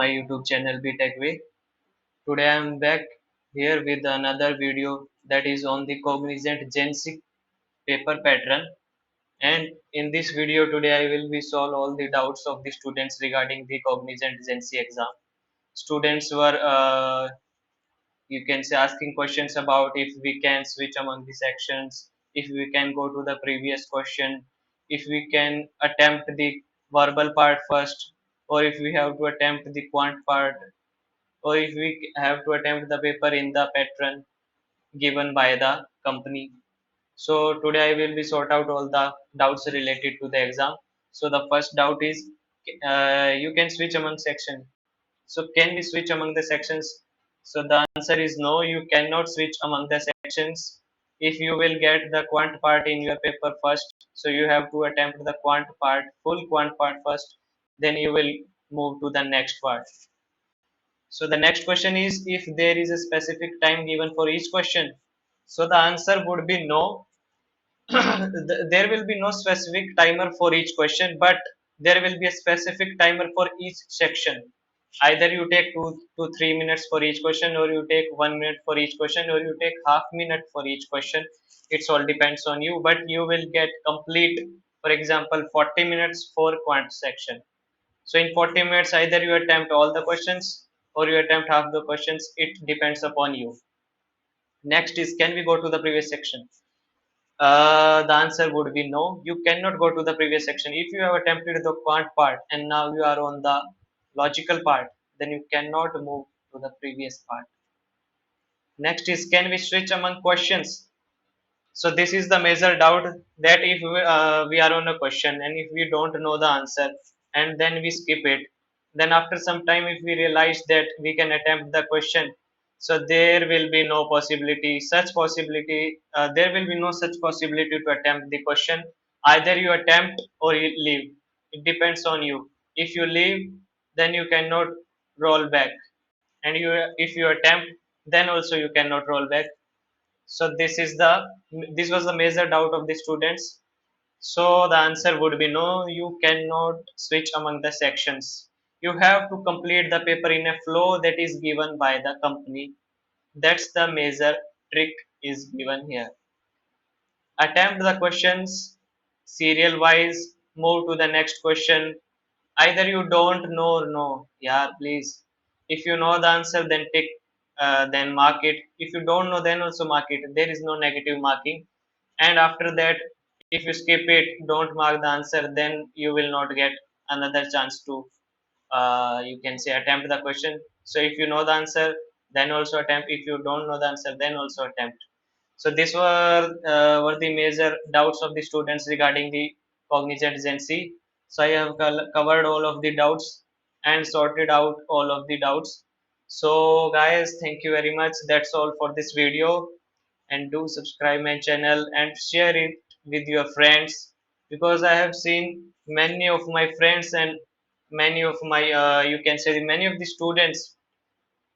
my YouTube channel Btech Way. Today I am back here with another video that is on the Cognizant genc paper pattern. And in this video today I will be solve all the doubts of the students regarding the Cognizant genc exam. Students were you can say asking questions about if we can switch among the sections, if we can go to the previous question, if we can attempt the verbal part first, or if we have to attempt the quant part, or if we have to attempt the paper in the pattern given by the company. So today I will be sort out all the doubts related to the exam. So the first doubt is you can switch among section. So can we switch among the sections? So the answer is no, you cannot switch among the sections. If you will get the quant part in your paper first, so you have to attempt the quant part, full quant part first, then you will move to the next part. So the next question is if there is a specific time given for each question. So the answer would be no. There will be no specific timer for each question, but there will be a specific timer for each section. Either you take 2 to 3 minutes for each question, or you take 1 minute for each question, or you take half minute for each question. It's all depends on you, but you will get complete, for example, 40 minutes for quant section. So in 40 minutes, either you attempt all the questions or you attempt half the questions. It depends upon you. Next is, can we go to the previous section? The answer would be no. You cannot go to the previous section. If you have attempted the quant part and now you are on the logical part, then you cannot move to the previous part. Next is, can we switch among questions? So this is the major doubt, that if we are on a question and if we don't know the answer and then we skip it, then after some time if we realize that we can attempt the question, so there will be no possibility, such possibility, there will be no such possibility to attempt the question. Either you attempt or you leave. It depends on you. If you leave, then you cannot roll back, and you if you attempt, then also you cannot roll back. So this was the major doubt of the students. So the answer would be no, you cannot switch among the sections. You have to complete the paper in a flow that is given by the company. That's the major trick is given here. Attempt the questions serial wise, move to the next question. Either you don't know or no, yeah, please. If you know the answer, then tick, then mark it. If you don't know, then also mark it. There is no negative marking. And after that, if you skip it, don't mark the answer, then you will not get another chance to you can say attempt the question. So if you know the answer, then also attempt. If you don't know the answer, then also attempt. So these were the major doubts of the students regarding the Cognizant Gen C. So I have covered all of the doubts and sorted out all of the doubts. So guys, thank you very much. That's all for this video. And do subscribe my channel and share it with your friends, because I have seen many of my friends and many of my you can say many of the students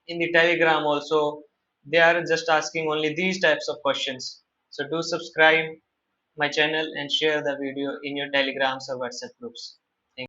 in the telegram also, they are just asking only these types of questions. So do subscribe my channel and share the video in your telegrams or whatsapp groups.